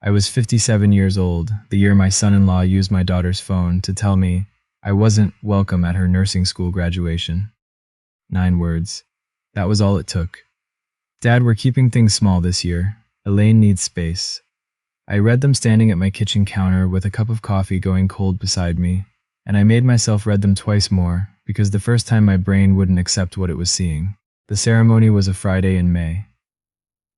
I was 57 years old, the year my son-in-law used my daughter's phone to tell me I wasn't welcome at her nursing school graduation. 9 words. That was all it took. Dad, we're keeping things small this year. Elaine needs space. I read them standing at my kitchen counter with a cup of coffee going cold beside me, and I made myself read them twice more because the first time my brain wouldn't accept what it was seeing. The ceremony was a Friday in May.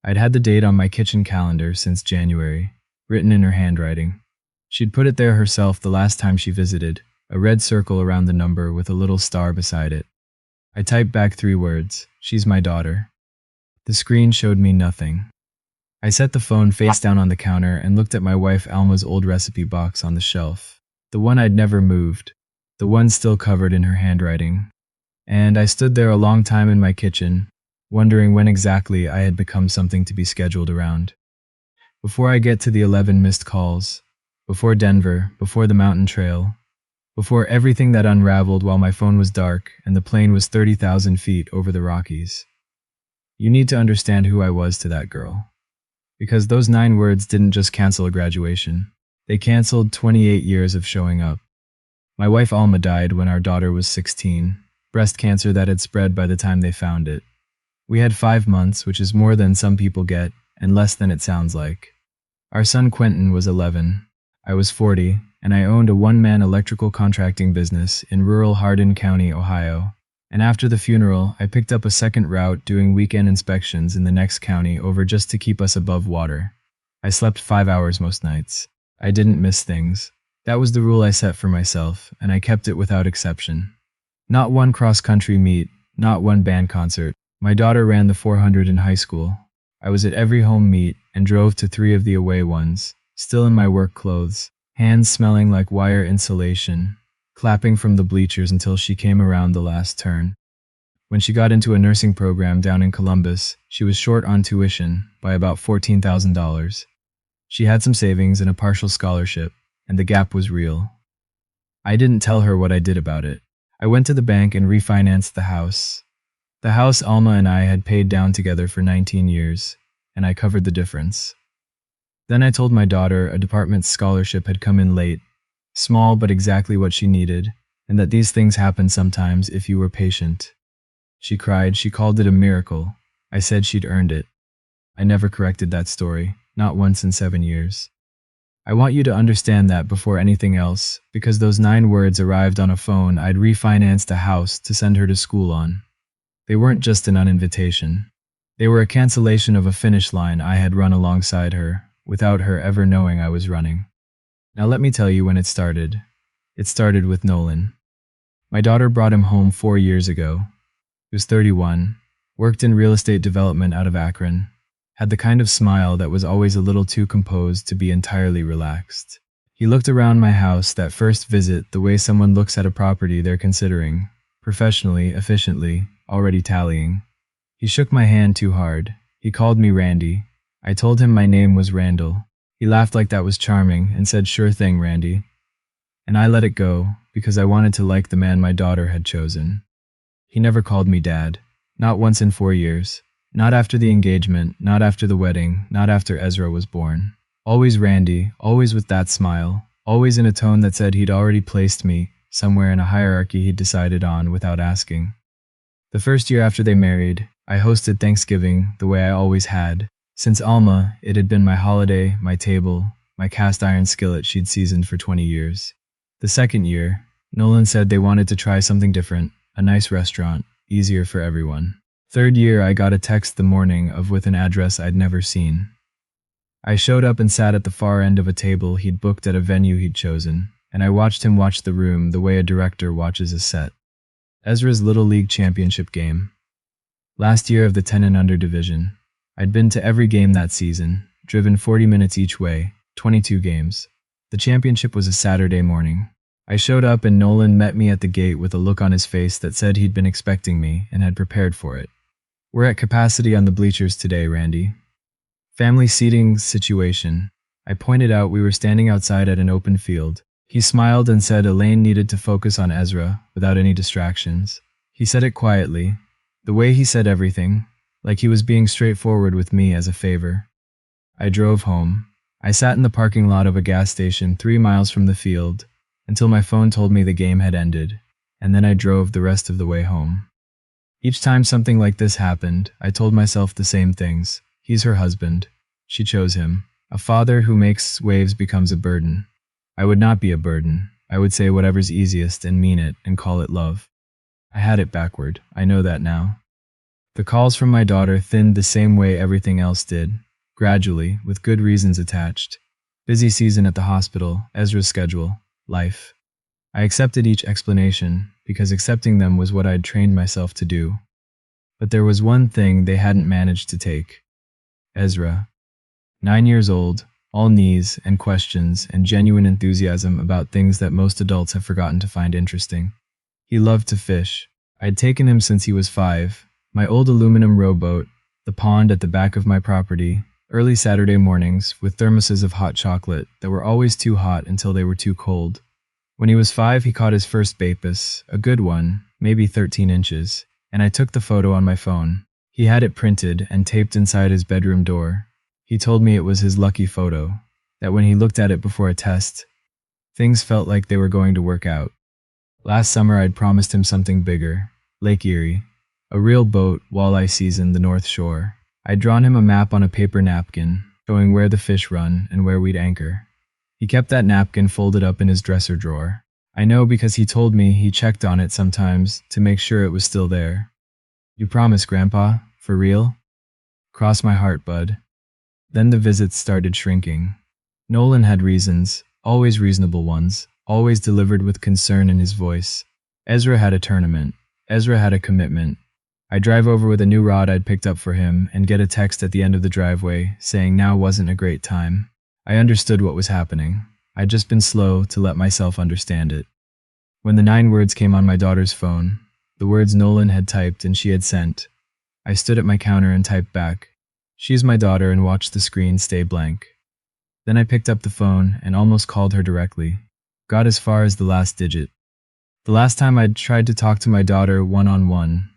I'd had the date on my kitchen calendar since January, written in her handwriting. She'd put it there herself the last time she visited, a red circle around the number with a little star beside it. I typed back 3 words, "She's my daughter." The screen showed me nothing. I set the phone face down on the counter and looked at my wife Alma's old recipe box on the shelf, the one I'd never moved, the one still covered in her handwriting. And I stood there a long time in my kitchen, wondering when exactly I had become something to be scheduled around. Before I get to the 11 missed calls, before Denver, before the mountain trail, before everything that unraveled while my phone was dark and the plane was 30,000 feet over the Rockies. You need to understand who I was to that girl. Because those 9 words didn't just cancel a graduation. They canceled 28 years of showing up. My wife Alma died when our daughter was 16, breast cancer that had spread by the time they found it. We had 5 months, which is more than some people get, and less than it sounds like. Our son Quentin was 11. I was 40, and I owned a one-man electrical contracting business in rural Hardin County, Ohio. And after the funeral, I picked up a second route doing weekend inspections in the next county over just to keep us above water. I slept 5 hours most nights. I didn't miss things. That was the rule I set for myself, and I kept it without exception. Not one cross-country meet, not one band concert. My daughter ran the 400 in high school. I was at every home meet and drove to 3 of the away ones, still in my work clothes, hands smelling like wire insulation, clapping from the bleachers until she came around the last turn. When she got into a nursing program down in Columbus, she was short on tuition by about $14,000. She had some savings and a partial scholarship, and the gap was real. I didn't tell her what I did about it. I went to the bank and refinanced the house. The house Alma and I had paid down together for 19 years, and I covered the difference. Then I told my daughter a department scholarship had come in late, small but exactly what she needed, and that these things happen sometimes if you were patient. She cried. She called it a miracle. I said she'd earned it. I never corrected that story, not once in 7 years. I want you to understand that before anything else, because those 9 words arrived on a phone I'd refinanced a house to send her to school on. They weren't just an uninvitation. They were a cancellation of a finish line I had run alongside her, without her ever knowing I was running. Now let me tell you when it started. It started with Nolan. My daughter brought him home 4 years ago. He was 31, worked in real estate development out of Akron, had the kind of smile that was always a little too composed to be entirely relaxed. He looked around my house that first visit the way someone looks at a property they're considering, professionally, efficiently, already tallying. He shook my hand too hard. He called me Randy. I told him my name was Randall. He laughed like that was charming and said, "Sure thing, Randy." And I let it go because I wanted to like the man my daughter had chosen. He never called me Dad. Not once in 4 years. Not after the engagement, not after the wedding, not after Ezra was born. Always Randy, always with that smile, always in a tone that said he'd already placed me somewhere in a hierarchy he'd decided on without asking. The first year after they married, I hosted Thanksgiving the way I always had. Since Alma, it had been my holiday, my table, my cast iron skillet she'd seasoned for 20 years. The second year, Nolan said they wanted to try something different, a nice restaurant, easier for everyone. Third year, I got a text the morning of with an address I'd never seen. I showed up and sat at the far end of a table he'd booked at a venue he'd chosen, and I watched him watch the room the way a director watches a set. Ezra's Little League Championship game. Last year of the 10 and under division. I'd been to every game that season, driven 40 minutes each way, 22 games. The championship was a Saturday morning. I showed up and Nolan met me at the gate with a look on his face that said he'd been expecting me and had prepared for it. "We're at capacity on the bleachers today, Randy." Family seating situation. I pointed out we were standing outside at an open field. He smiled and said Elaine needed to focus on Ezra without any distractions. He said it quietly, the way he said everything, like he was being straightforward with me as a favor. I drove home. I sat in the parking lot of a gas station 3 miles from the field until my phone told me the game had ended, and then I drove the rest of the way home. Each time something like this happened, I told myself the same things. He's her husband. She chose him. A father who makes waves becomes a burden. I would not be a burden. I would say whatever's easiest and mean it and call it love. I had it backward. I know that now. The calls from my daughter thinned the same way everything else did, gradually, with good reasons attached. Busy season at the hospital, Ezra's schedule, life. I accepted each explanation, because accepting them was what I'd trained myself to do. But there was one thing they hadn't managed to take. Ezra. 9 years old, all knees and questions and genuine enthusiasm about things that most adults have forgotten to find interesting. He loved to fish. I'd taken him since he was 5. My old aluminum rowboat, the pond at the back of my property, early Saturday mornings with thermoses of hot chocolate that were always too hot until they were too cold. When he was 5, he caught his first bapus, a good one, maybe 13 inches, and I took the photo on my phone. He had it printed and taped inside his bedroom door. He told me it was his lucky photo, that when he looked at it before a test, things felt like they were going to work out. Last summer I'd promised him something bigger, Lake Erie, a real boat, walleye season, the North Shore. I'd drawn him a map on a paper napkin, showing where the fish run and where we'd anchor. He kept that napkin folded up in his dresser drawer. I know because he told me he checked on it sometimes to make sure it was still there. You promise, Grandpa? For real? Cross my heart, bud. Then the visits started shrinking. Nolan had reasons, always reasonable ones, always delivered with concern in his voice. Ezra had a tournament. Ezra had a commitment. I'd drive over with a new rod I'd picked up for him and get a text at the end of the driveway saying now wasn't a great time. I understood what was happening. I'd just been slow to let myself understand it. When the 9 words came on my daughter's phone, the words Nolan had typed and she had sent, I stood at my counter and typed back, "She's my daughter," and watched the screen stay blank. Then I picked up the phone and almost called her directly. Got as far as the last digit. The last time I'd tried to talk to my daughter one-on-one,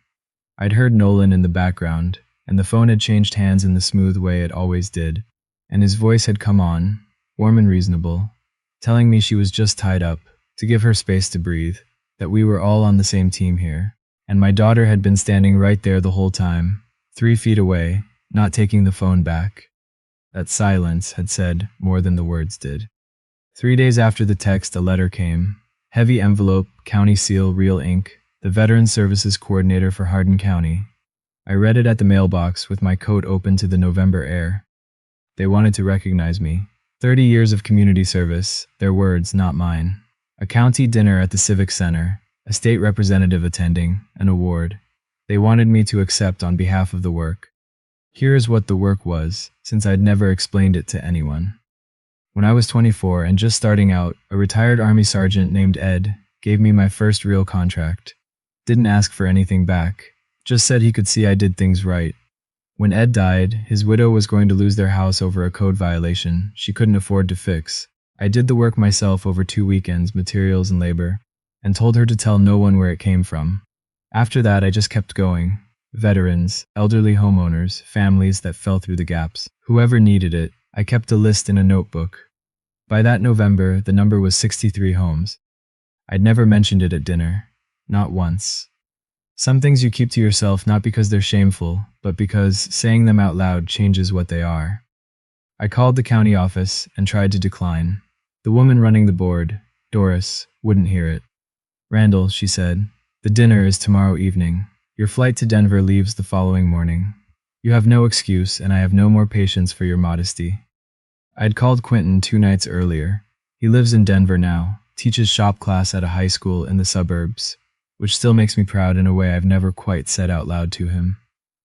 I'd heard Nolan in the background, and the phone had changed hands in the smooth way it always did, and his voice had come on, warm and reasonable, telling me she was just tied up, to give her space to breathe, that we were all on the same team here, and my daughter had been standing right there the whole time, 3 feet away, not taking the phone back. That silence had said more than the words did. 3 days after the text, a letter came. Heavy envelope, county seal, real ink, the Veterans Services Coordinator for Hardin County. I read it at the mailbox with my coat open to the November air. They wanted to recognize me. 30 years of community service, their words, not mine. A county dinner at the Civic Center, a state representative attending, an award. They wanted me to accept on behalf of the work. Here is what the work was, since I'd never explained it to anyone. When I was 24 and just starting out, a retired Army sergeant named Ed gave me my first real contract. Didn't ask for anything back, just said he could see I did things right. When Ed died, his widow was going to lose their house over a code violation she couldn't afford to fix. I did the work myself over 2 weekends, materials and labor, and told her to tell no one where it came from. After that, I just kept going. Veterans, elderly homeowners, families that fell through the gaps. Whoever needed it, I kept a list in a notebook. By that November, the number was 63 homes. I'd never mentioned it at dinner. Not once. Some things you keep to yourself not because they're shameful, but because saying them out loud changes what they are. I called the county office and tried to decline. The woman running the board, Doris, wouldn't hear it. "Randall," she said, "the dinner is tomorrow evening. Your flight to Denver leaves the following morning. You have no excuse, and I have no more patience for your modesty." I'd called Quentin 2 nights earlier. He lives in Denver now, teaches shop class at a high school in the suburbs, which still makes me proud in a way I've never quite said out loud to him.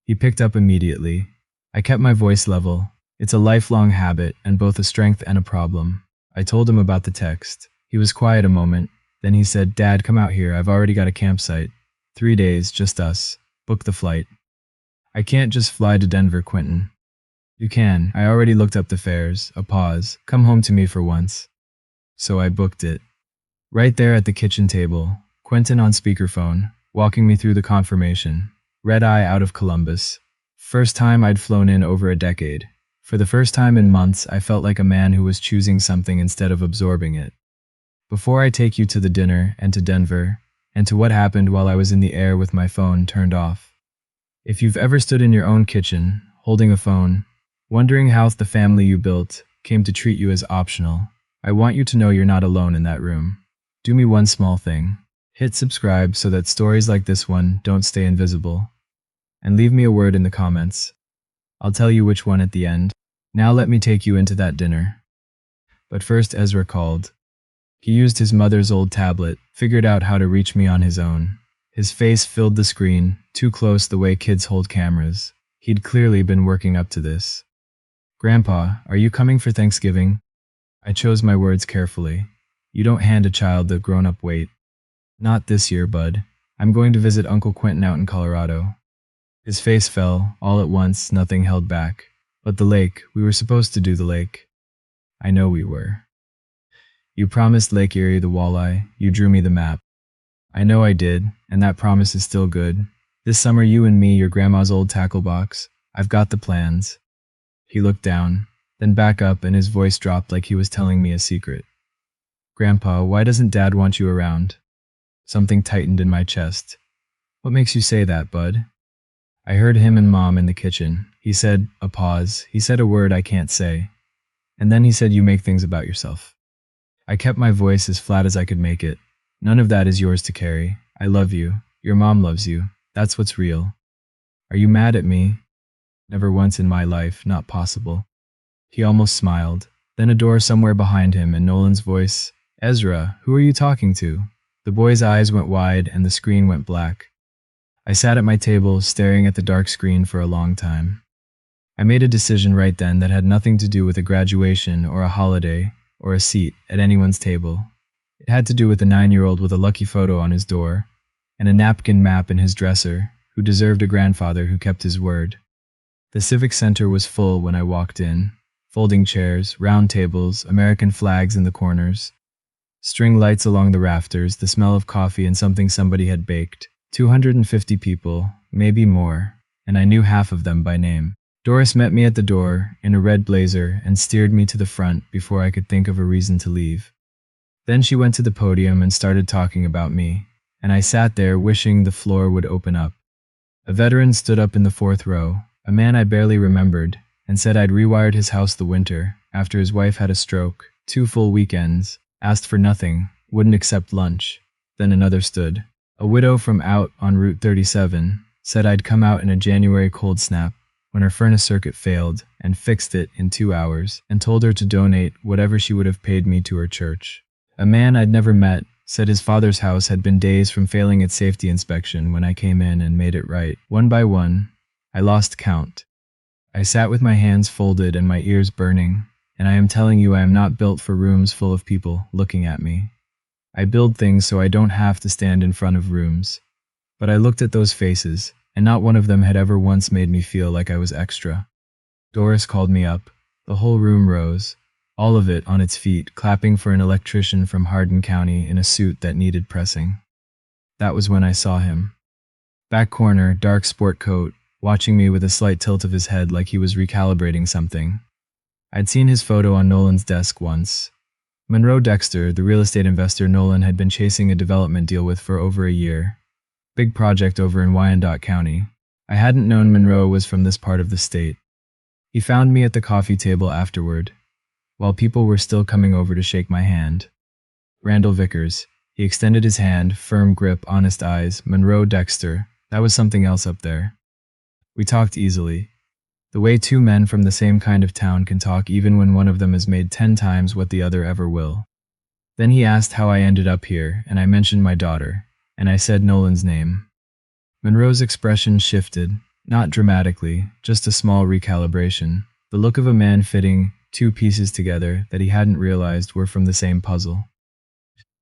He picked up immediately. I kept my voice level. It's a lifelong habit and both a strength and a problem. I told him about the text. He was quiet a moment. Then he said, "Dad, come out here. I've already got a campsite. 3 days, just us. Book the flight." "I can't just fly to Denver, Quentin." "You can. I already looked up the fares." A pause. "Come home to me for once." So I booked it. Right there at the kitchen table, Quentin on speakerphone, walking me through the confirmation. Red eye out of Columbus. First time I'd flown in over a decade. For the first time in months, I felt like a man who was choosing something instead of absorbing it. Before I take you to the dinner and to Denver, and to what happened while I was in the air with my phone turned off. If you've ever stood in your own kitchen, holding a phone, wondering how the family you built came to treat you as optional, I want you to know you're not alone in that room. Do me one small thing. Hit subscribe so that stories like this one don't stay invisible. And leave me a word in the comments. I'll tell you which one at the end. Now let me take you into that dinner. But first Ezra called. He used his mother's old tablet, figured out how to reach me on his own. His face filled the screen, too close the way kids hold cameras. He'd clearly been working up to this. "Grandpa, are you coming for Thanksgiving?" I chose my words carefully. You don't hand a child the grown-up weight. "Not this year, bud. I'm going to visit Uncle Quentin out in Colorado." His face fell, all at once, nothing held back. "But the lake, we were supposed to do the lake." "I know we were. You promised Lake Erie the walleye, you drew me the map." "I know I did, and that promise is still good. This summer you and me, your grandma's old tackle box. I've got the plans." He looked down, then back up, and his voice dropped like he was telling me a secret. "Grandpa, why doesn't Dad want you around?" Something tightened in my chest. "What makes you say that, bud?" I heard him and Mom in the kitchen. He said, a pause. He said a word I can't say. And then he said, "You make things about yourself." I kept my voice as flat as I could make it. "None of that is yours to carry. I love you. Your mom loves you. That's what's real." "Are you mad at me?" "Never once in my life, not possible." He almost smiled. Then a door somewhere behind him and Nolan's voice, "Ezra, who are you talking to?" The boy's eyes went wide and the screen went black. I sat at my table, staring at the dark screen for a long time. I made a decision right then that had nothing to do with a graduation or a holiday or a seat at anyone's table. It had to do with a 9-year-old with a lucky photo on his door and a napkin map in his dresser who deserved a grandfather who kept his word. The Civic Center was full when I walked in. Folding chairs, round tables, American flags in the corners, string lights along the rafters, the smell of coffee and something somebody had baked. 250 people, maybe more, and I knew half of them by name. Doris met me at the door in a red blazer and steered me to the front before I could think of a reason to leave. Then she went to the podium and started talking about me, and I sat there wishing the floor would open up. A veteran stood up in the 4th row, a man I barely remembered, and said I'd rewired his house the winter after his wife had a stroke, 2 full weekends, asked for nothing, wouldn't accept lunch. Then another stood. A widow from out on Route 37 said I'd come out in a January cold snap when her furnace circuit failed and fixed it in 2 hours and told her to donate whatever she would have paid me to her church. A man I'd never met said his father's house had been days from failing its safety inspection when I came in and made it right. One by one, I lost count. I sat with my hands folded and my ears burning, and I am telling you I am not built for rooms full of people looking at me. I build things so I don't have to stand in front of rooms. But I looked at those faces, and not one of them had ever once made me feel like I was extra. Doris called me up. The whole room rose, all of it on its feet, clapping for an electrician from Hardin County in a suit that needed pressing. That was when I saw him. Back corner, dark sport coat, watching me with a slight tilt of his head like he was recalibrating something. I'd seen his photo on Nolan's desk once. Monroe Dexter, the real estate investor Nolan had been chasing a development deal with for over a year. Big project over in Wyandotte County. I hadn't known Monroe was from this part of the state. He found me at the coffee table afterward, while people were still coming over to shake my hand. Randall Vickers. He extended his hand, firm grip, honest eyes. Monroe Dexter. That was something else up there. We talked easily. The way 2 men from the same kind of town can talk even when one of them has made 10 times what the other ever will. Then he asked how I ended up here, and I mentioned my daughter, and I said Nolan's name. Monroe's expression shifted, not dramatically, just a small recalibration, the look of a man fitting 2 pieces together that he hadn't realized were from the same puzzle.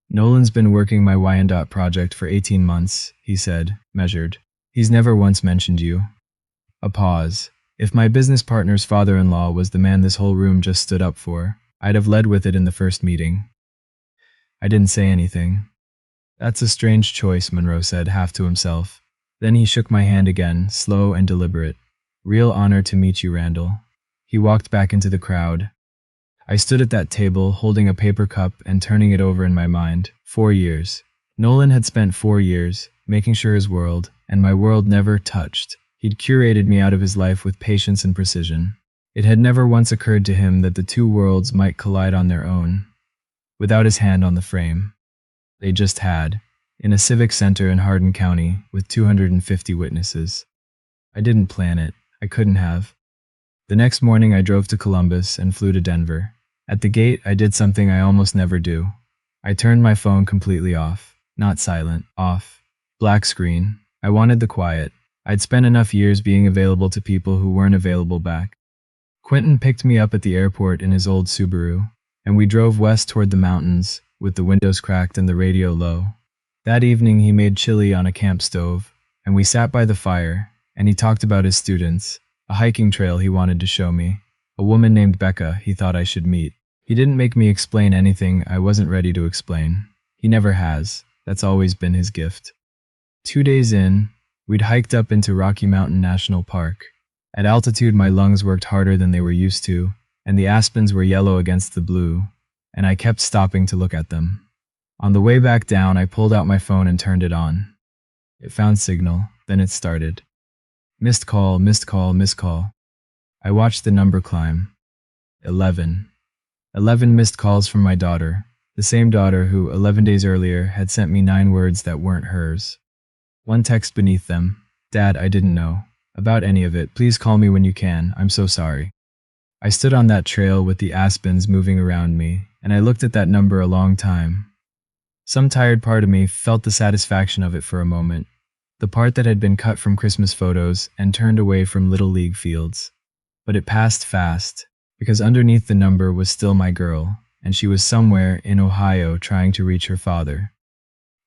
"Nolan's been working my Wyandotte project for 18 months, he said, measured. He's never once mentioned you." A pause. If my business partner's father-in-law was the man this whole room just stood up for, I'd have led with it in the first meeting. I didn't say anything. "That's a strange choice," Monroe said, half to himself. Then he shook my hand again, slow and deliberate. "Real honor to meet you, Randall." He walked back into the crowd. I stood at that table, holding a paper cup and turning it over in my mind. 4 years. Nolan had spent 4 years, making sure his world, and my world, never touched. He'd curated me out of his life with patience and precision. It had never once occurred to him that the two worlds might collide on their own, without his hand on the frame. They just had, in a civic center in Hardin County with 250 witnesses. I didn't plan it. I couldn't have. The next morning I drove to Columbus and flew to Denver. At the gate, I did something I almost never do. I turned my phone completely off. Not silent, off. Black screen. I wanted the quiet. I'd spent enough years being available to people who weren't available back. Quentin picked me up at the airport in his old Subaru, and we drove west toward the mountains, with the windows cracked and the radio low. That evening he made chili on a camp stove, and we sat by the fire, and he talked about his students, a hiking trail he wanted to show me, a woman named Becca he thought I should meet. He didn't make me explain anything I wasn't ready to explain. He never has. That's always been his gift. 2 days in, we'd hiked up into Rocky Mountain National Park. At altitude, my lungs worked harder than they were used to, and the aspens were yellow against the blue, and I kept stopping to look at them. On the way back down, I pulled out my phone and turned it on. It found signal, then it started. Missed call, missed call, missed call. I watched the number climb. 11. 11 missed calls from my daughter, the same daughter who, 11 days earlier, had sent me 9 words that weren't hers. One text beneath them, "Dad, I didn't know about any of it. Please call me when you can. I'm so sorry." I stood on that trail with the aspens moving around me, and I looked at that number a long time. Some tired part of me felt the satisfaction of it for a moment, the part that had been cut from Christmas photos and turned away from Little League fields. But it passed fast, because underneath the number was still my girl, and she was somewhere in Ohio trying to reach her father.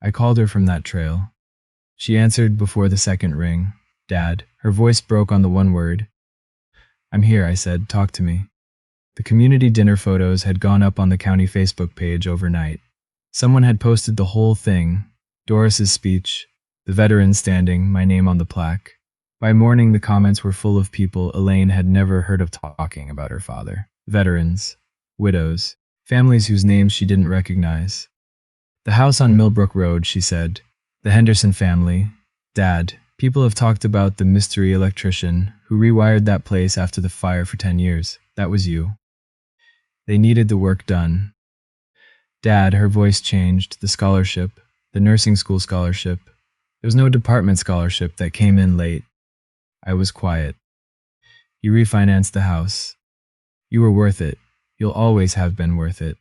I called her from that trail. She answered before the second ring. "Dad." Her voice broke on the one word. "I'm here," I said. "Talk to me." The community dinner photos had gone up on the county Facebook page overnight. Someone had posted the whole thing, Doris's speech, the veterans standing, my name on the plaque. By morning, the comments were full of people Elaine had never heard of talking about her father. Veterans, widows, families whose names she didn't recognize. "The house on Millbrook Road," she said. "The Henderson family. Dad, people have talked about the mystery electrician who rewired that place after the fire for 10 years. That was you. They needed the work done." "Dad," her voice changed, "the scholarship, the nursing school scholarship. There was no department scholarship that came in late." I was quiet. "You refinanced the house. You were worth it. You'll always have been worth it."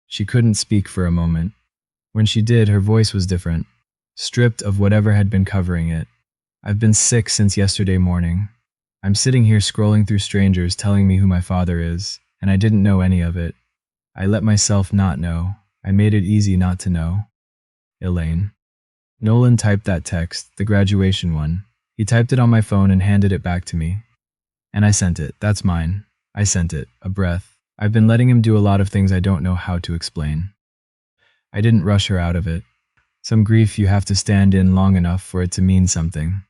She couldn't speak for a moment. When she did, her voice was different, stripped of whatever had been covering it. "I've been sick since yesterday morning. I'm sitting here scrolling through strangers telling me who my father is, and I didn't know any of it. I let myself not know. I made it easy not to know." Elaine. Nolan typed that text, the graduation one. He typed it on my phone and handed it back to me. And I sent it. That's mine. I sent it. A breath. I've been letting him do a lot of things I don't know how to explain. I didn't rush her out of it. Some grief you have to stand in long enough for it to mean something.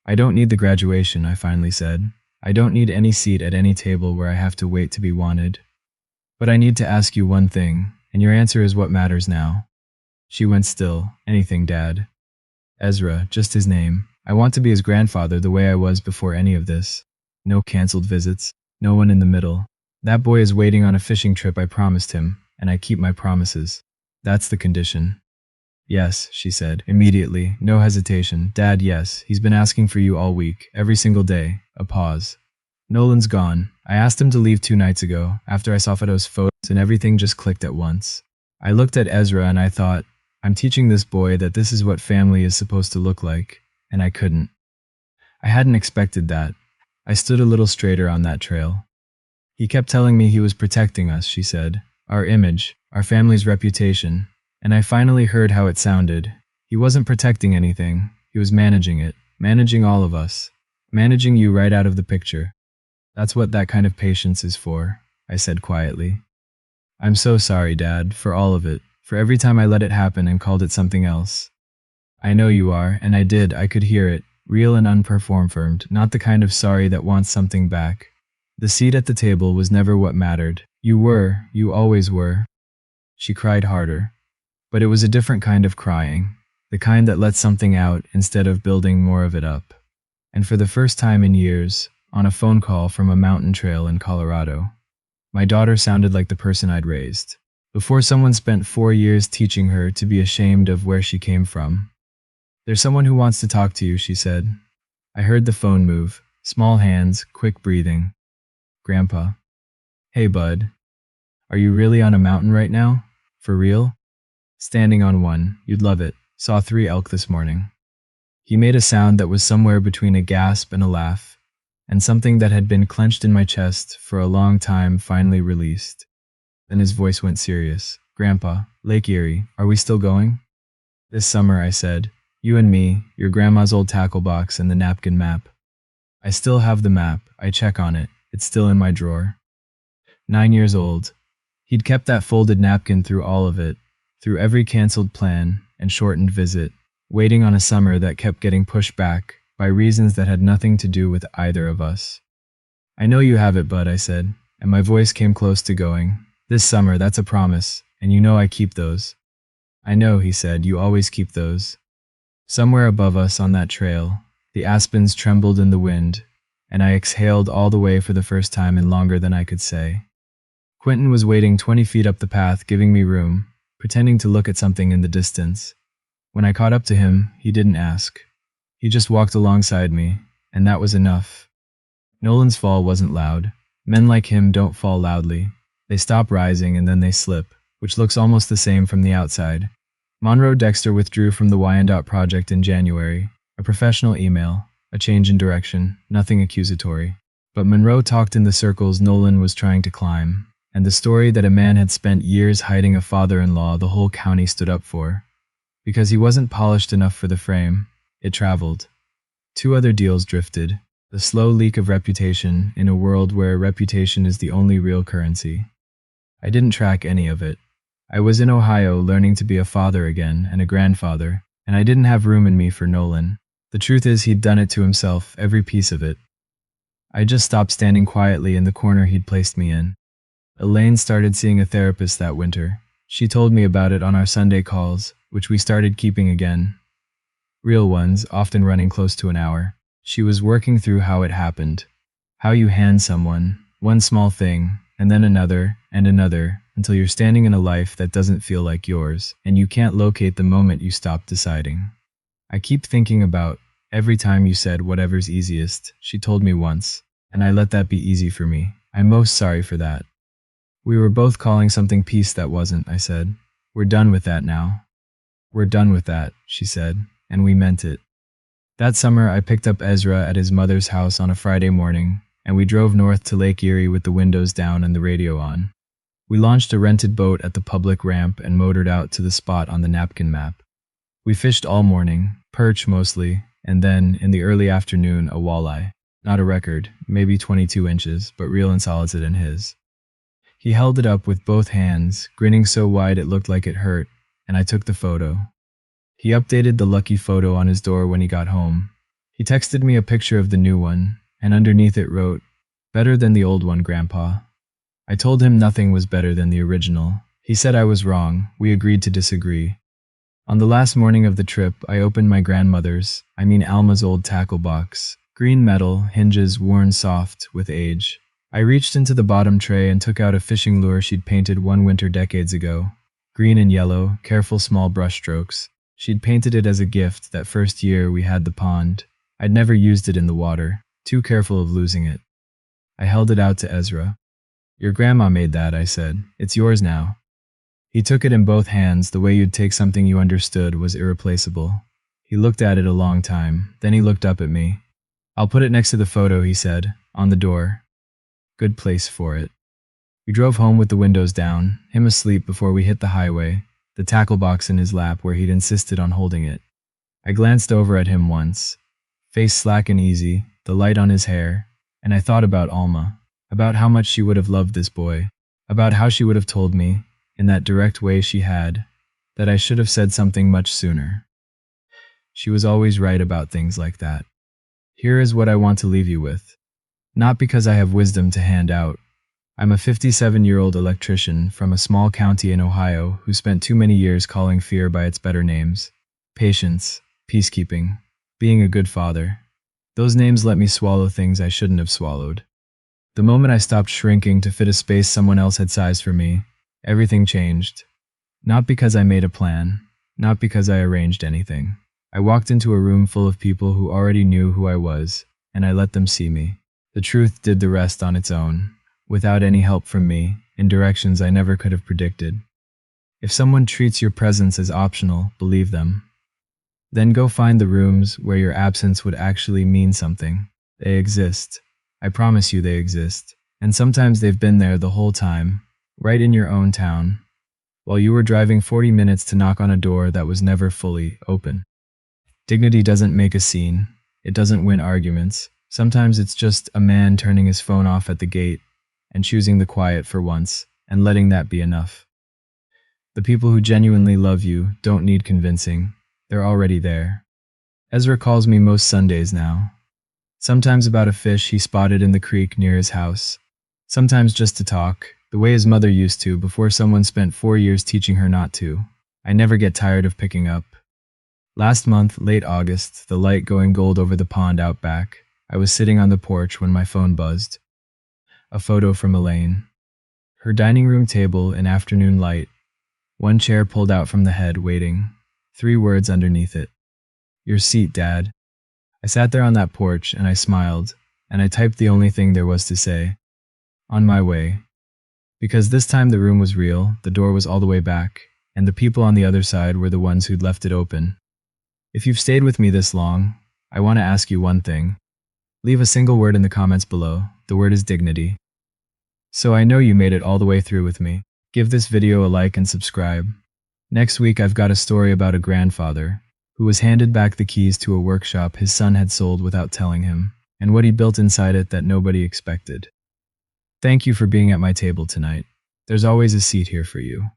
"I don't need the graduation," I finally said. "I don't need any seat at any table where I have to wait to be wanted. But I need to ask you one thing, and your answer is what matters now." She went still. "Anything, Dad." "Ezra, just his name. I want to be his grandfather the way I was before any of this. No canceled visits. No one in the middle. That boy is waiting on a fishing trip I promised him, and I keep my promises. That's the condition." "Yes," she said, immediately, no hesitation. "Dad, yes. He's been asking for you all week, every single day." A pause. "Nolan's gone. I asked him to leave 2 nights ago, after I saw Fido's photos, and everything just clicked at once. I looked at Ezra and I thought, I'm teaching this boy that this is what family is supposed to look like, and I couldn't. I hadn't expected that. I stood a little straighter on that trail. "He kept telling me he was protecting us," she said. "Our image, our family's reputation." And I finally heard how it sounded. He wasn't protecting anything. He was managing it. Managing all of us. Managing you right out of the picture. "That's what that kind of patience is for," I said quietly. "I'm so sorry, Dad, for all of it. For every time I let it happen and called it something else." "I know you are, and I did. I could hear it. Real and unperformed, not the kind of sorry that wants something back. The seat at the table was never what mattered. You always were. She cried harder. But it was a different kind of crying, the kind that lets something out instead of building more of it up. And for the first time in years, on a phone call from a mountain trail in Colorado, my daughter sounded like the person I'd raised, before someone spent 4 years teaching her to be ashamed of where she came from. "There's someone who wants to talk to you," she said. I heard the phone move, small hands, quick breathing. "Grandpa." "Hey, bud. Are you really on a mountain right now? For real?" "Standing on one. You'd love it. Saw 3 elk this morning." He made a sound that was somewhere between a gasp and a laugh, and something that had been clenched in my chest for a long time finally released. Then his voice went serious. "Grandpa, Lake Erie, are we still going?" "This summer," I said. "You and me, your grandma's old tackle box, and the napkin map." "I still have the map. I check on it. It's still in my drawer." 9 years old. He'd kept that folded napkin through all of it, through every canceled plan and shortened visit, waiting on a summer that kept getting pushed back by reasons that had nothing to do with either of us. "I know you have it, bud," I said, and my voice came close to going. "This summer, that's a promise, and you know I keep those." "I know," he said, "you always keep those." Somewhere above us on that trail, the aspens trembled in the wind, and I exhaled all the way for the first time in longer than I could say. Quentin was waiting 20 feet up the path, giving me room, pretending to look at something in the distance. When I caught up to him, he didn't ask. He just walked alongside me, and that was enough. Nolan's fall wasn't loud. Men like him don't fall loudly. They stop rising and then they slip, which looks almost the same from the outside. Monroe Dexter withdrew from the Wyandotte project in January. A professional email, a change in direction, nothing accusatory. But Monroe talked in the circles Nolan was trying to climb, and the story that a man had spent years hiding a father-in-law the whole county stood up for. Because he wasn't polished enough for the frame, it traveled. 2 other deals drifted, the slow leak of reputation in a world where reputation is the only real currency. I didn't track any of it. I was in Ohio learning to be a father again and a grandfather, and I didn't have room in me for Nolan. The truth is he'd done it to himself, every piece of it. I just stopped standing quietly in the corner he'd placed me in. Elaine started seeing a therapist that winter. She told me about it on our Sunday calls, which we started keeping again. Real ones, often running close to an hour. She was working through how it happened. How you hand someone, one small thing, and then another, and another, until you're standing in a life that doesn't feel like yours, and you can't locate the moment you stop deciding. "I keep thinking about every time you said whatever's easiest," she told me once, and I let that be easy for me. I'm most sorry for that. "We were both calling something peace that wasn't," I said. "We're done with that now." "We're done with that," she said, and we meant it. That summer, I picked up Ezra at his mother's house on a Friday morning, and we drove north to Lake Erie with the windows down and the radio on. We launched a rented boat at the public ramp and motored out to the spot on the napkin map. We fished all morning, perch mostly, and then, in the early afternoon, a walleye. Not a record, maybe 22 inches, but real and solid in his. He held it up with both hands, grinning so wide it looked like it hurt, and I took the photo. He updated the lucky photo on his door when he got home. He texted me a picture of the new one, and underneath it wrote, "Better than the old one, Grandpa." I told him nothing was better than the original. He said I was wrong. We agreed to disagree. On the last morning of the trip, I opened my grandmother's, Alma's old tackle box. Green metal, hinges worn soft with age. I reached into the bottom tray and took out a fishing lure she'd painted one winter decades ago. Green and yellow, careful small brush strokes. She'd painted it as a gift that first year we had the pond. I'd never used it in the water, too careful of losing it. I held it out to Ezra. "Your grandma made that," I said. "It's yours now." He took it in both hands. The way you'd take something you understood was irreplaceable. He looked at it a long time, then he looked up at me. "I'll put it next to the photo," he said, "on the door. Good place for it." We drove home with the windows down, him asleep before we hit the highway, the tackle box in his lap where he'd insisted on holding it. I glanced over at him once, face slack and easy, the light on his hair, and I thought about Alma, about how much she would have loved this boy, about how she would have told me, in that direct way she had, that I should have said something much sooner. She was always right about things like that. Here is what I want to leave you with. Not because I have wisdom to hand out. I'm a 57-year-old electrician from a small county in Ohio who spent too many years calling fear by its better names. Patience, peacekeeping, being a good father. Those names let me swallow things I shouldn't have swallowed. The moment I stopped shrinking to fit a space someone else had sized for me, everything changed. Not because I made a plan, not because I arranged anything. I walked into a room full of people who already knew who I was, and I let them see me. The truth did the rest on its own, without any help from me, in directions I never could have predicted. If someone treats your presence as optional, believe them. Then go find the rooms where your absence would actually mean something. They exist. I promise you they exist. And sometimes they've been there the whole time, right in your own town, while you were driving 40 minutes to knock on a door that was never fully open. Dignity doesn't make a scene. It doesn't win arguments. Sometimes it's just a man turning his phone off at the gate and choosing the quiet for once, and letting that be enough. The people who genuinely love you don't need convincing. They're already there. Ezra calls me most Sundays now. Sometimes about a fish he spotted in the creek near his house. Sometimes just to talk, the way his mother used to before someone spent 4 years teaching her not to. I never get tired of picking up. Last month, late August, the light going gold over the pond out back, I was sitting on the porch when my phone buzzed. A photo from Elaine. Her dining room table in afternoon light. One chair pulled out from the head, waiting. 3 words underneath it. Your seat, Dad. I sat there on that porch and I smiled, and I typed the only thing there was to say. On my way. Because this time the room was real, the door was all the way back, and the people on the other side were the ones who'd left it open. If you've stayed with me this long, I want to ask you one thing. Leave a single word in the comments below. The word is dignity. So I know you made it all the way through with me. Give this video a like and subscribe. Next week I've got a story about a grandfather who was handed back the keys to a workshop his son had sold without telling him, and what he built inside it that nobody expected. Thank you for being at my table tonight. There's always a seat here for you.